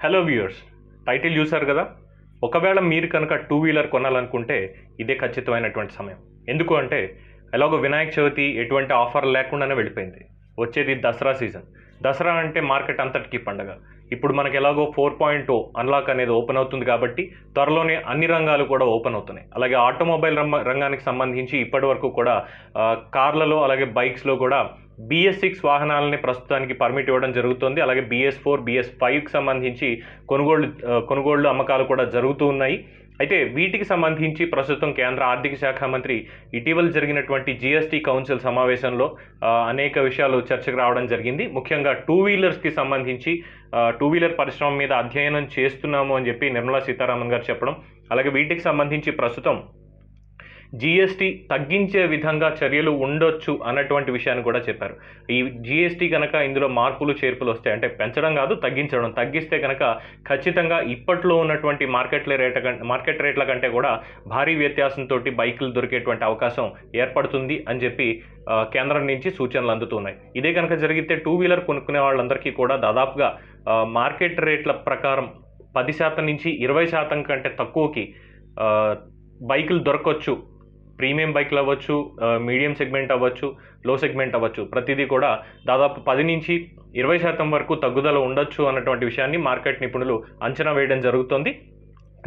Hello viewers, title చూసారు కదా. ఒకవేళ మీరు కనుక టూ వీలర్ కొనాలనుకుంటే ఇదే ఖచ్చితమైనటువంటి సమయం. ఎందుకు అంటే ఎలాగో వినాయక చవితి ఎటువంటి ఆఫర్ లేకుండానే వెళ్ళిపోయింది. వచ్చేది దసరా సీజన్. దసరా అంటే మార్కెట్ అంతటికీ పండగ. ఇప్పుడు మనకి ఎలాగో 4.0 అన్లాక్ అనేది ఓపెన్ అవుతుంది కాబట్టి త్వరలోనే అన్ని రంగాలు కూడా ఓపెన్ అవుతున్నాయి. అలాగే ఆటోమొబైల్ రంగానికి సంబంధించి ఇప్పటి వరకు కూడా కార్లలో అలాగే బైక్స్లో కూడా BS6 వాహనాలని ప్రస్తుతానికి పర్మిట్ ఇవ్వడం జరుగుతుంది. అలాగే BS4, BS5కి సంబంధించి కొనుగోళ్లు అమ్మకాలు కూడా జరుగుతూ ఉన్నాయి. అయితే వీటికి సంబంధించి ప్రస్తుతం కేంద్ర ఆర్థిక శాఖ మంత్రి ఇటీవల జరిగినటువంటి GST కౌన్సిల్ సమావేశంలో అనేక విషయాలు చర్చకు రావడం జరిగింది. ముఖ్యంగా టూ వీలర్స్కి సంబంధించి టూ వీలర్ పరిశ్రమ మీద అధ్యయనం చేస్తున్నాము అని చెప్పి నిర్మలా సీతారామన్ గారు చెప్పడం, అలాగే వీటికి సంబంధించి ప్రస్తుతం GST తగ్గించే విధంగా చర్యలు ఉండొచ్చు అన్నటువంటి విషయాన్ని కూడా చెప్పారు. ఈ GST కనుక ఇందులో మార్పులు చేర్పులు వస్తాయి, అంటే పెంచడం కాదు తగ్గించడం, తగ్గిస్తే కనుక ఖచ్చితంగా ఇప్పట్లో ఉన్నటువంటి మార్కెట్ రేట్ల కంటే కూడా భారీ వ్యత్యాసంతో బైకులు దొరికేటువంటి అవకాశం ఏర్పడుతుంది అని చెప్పి కేంద్రం నుంచి సూచనలు అందుతున్నాయి. ఇదే కనుక జరిగితే టూ వీలర్ కొనుక్కునే వాళ్ళందరికీ కూడా దాదాపుగా మార్కెట్ రేట్ల ప్రకారం 10% నుంచి 20% కంటే తక్కువకి బైకులు దొరకవచ్చు. ప్రీమియం బైక్లు అవ్వచ్చు, మీడియం సెగ్మెంట్ అవ్వచ్చు, లో సెగ్మెంట్ అవ్వచ్చు, ప్రతిదీ కూడా దాదాపు 10 నుంచి 20% వరకు తగ్గుదల ఉండొచ్చు అన్నటువంటి విషయాన్ని మార్కెట్ నిపుణులు అంచనా వేయడం జరుగుతుంది.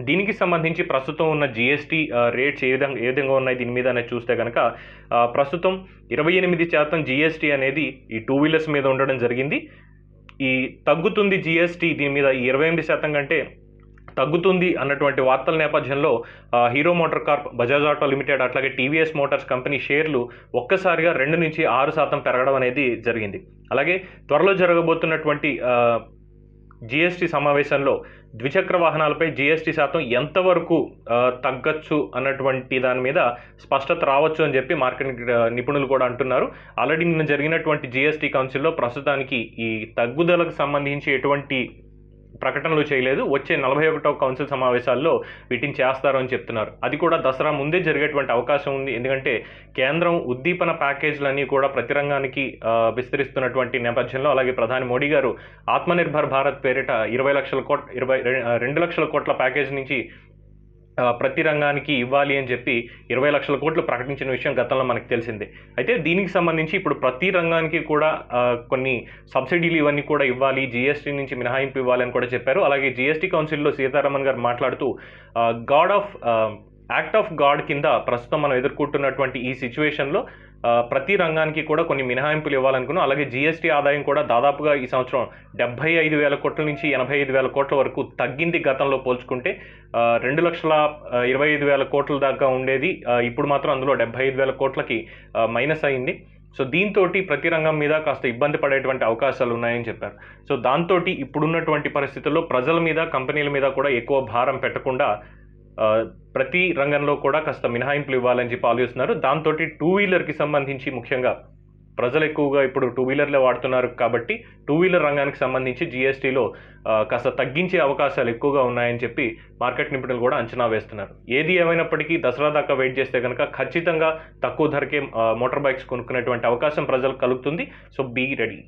దీనికి సంబంధించి ప్రస్తుతం ఉన్న GST రేట్స్ ఏ విధంగా ఉన్నాయి దీని మీద అనేది చూస్తే కనుక ప్రస్తుతం 28% GST అనేది ఈ టూ వీలర్స్ మీద ఉండడం జరిగింది. ఈ తగ్గుతుంది GST దీని మీద 28% కంటే తగ్గుతుంది అన్నటువంటి వార్తల నేపథ్యంలో hero motor Corp, Bajaj auto limited అట్లాగే TVS మోటార్స్ కంపెనీ షేర్లు ఒక్కసారిగా 2 నుంచి 6% పెరగడం అనేది జరిగింది. అలాగే త్వరలో జరగబోతున్నటువంటి GST సమావేశంలో ద్విచక్ర వాహనాలపై GST శాతం ఎంతవరకు తగ్గచ్చు అన్నటువంటి దాని మీద స్పష్టత రావచ్చు అని చెప్పి మార్కెట్ నిపుణులు కూడా అంటున్నారు. ఆల్రెడీ నిన్న జరిగినటువంటి GST కౌన్సిల్లో ప్రస్తుతానికి ఈ తగ్గుదలకు సంబంధించి ఎటువంటి ప్రకటనలు చేయలేదు. వచ్చే 41వ కౌన్సిల్ సమావేశాల్లో వీటిని చేస్తారు అని చెప్తున్నారు. అది కూడా దసరా ముందే జరిగేటువంటి అవకాశం ఉంది. ఎందుకంటే కేంద్రం ఉద్దీపన ప్యాకేజీలన్నీ కూడా ప్రతి రంగానికి విస్తరిస్తున్నటువంటి నేపథ్యంలో, అలాగే ప్రధాని మోడీ గారు ఆత్మనిర్భర్ భారత్ పేరిట 2 లక్షల కోట్ల ప్యాకేజ్ నుంచి ప్రతి రంగానికి ఇవ్వాలి అని చెప్పి 20 లక్షల కోట్లు ప్రకటించిన విషయం గతంలో మనకు తెలిసిందే. అయితే దీనికి సంబంధించి ఇప్పుడు ప్రతి రంగానికి కూడా కొన్ని సబ్సిడీలు ఇవన్నీ కూడా ఇవ్వాలి, GST నుంచి మినహాయింపు ఇవ్వాలి అని కూడా చెప్పారు. అలాగే GST కౌన్సిల్లో సీతారామన్ గారు మాట్లాడుతూ యాక్ట్ ఆఫ్ గాడ్ కింద ప్రస్తుతం మనం ఎదుర్కొంటున్నటువంటి ఈ సిచ్యువేషన్లో ప్రతి రంగానికి కూడా కొన్ని మినహాయింపులు ఇవ్వాలనుకున్నాం. అలాగే GST ఆదాయం కూడా దాదాపుగా ఈ సంవత్సరం 75,000 కోట్ల నుంచి 85,000 కోట్ల వరకు తగ్గింది. గతంలో పోల్చుకుంటే 2,25,000 కోట్ల దాకా ఉండేది, ఇప్పుడు మాత్రం అందులో 75,000 కోట్లకి మైనస్ అయింది. సో దీంతో ప్రతి రంగం మీద కాస్త ఇబ్బంది పడేటువంటి అవకాశాలు ఉన్నాయని చెప్పారు. సో దాంతో ఇప్పుడున్నటువంటి పరిస్థితుల్లో ప్రజల మీద, కంపెనీల మీద కూడా ఎక్కువ భారం పెట్టకుండా ప్రతి రంగంలో కూడా కాస్త మినహాయింపులు ఇవ్వాలని చెప్పి ఆలోచిస్తున్నారు. దాంతో టూ వీలర్కి సంబంధించి ముఖ్యంగా ప్రజలు ఎక్కువగా ఇప్పుడు టూ వీలర్లే వాడుతున్నారు కాబట్టి టూ వీలర్ రంగానికి సంబంధించి GSTలో కాస్త తగ్గించే అవకాశాలు ఎక్కువగా ఉన్నాయని చెప్పి మార్కెట్ నిపుణులు కూడా అంచనా వేస్తున్నారు. ఏది ఏమైనప్పటికీ దసరా దాకా వెయిట్ చేస్తే కనుక ఖచ్చితంగా తక్కువ ధరకే మోటార్ బైక్స్ కొనుక్కునేటువంటి అవకాశం ప్రజలకు కలుగుతుంది. So be ready.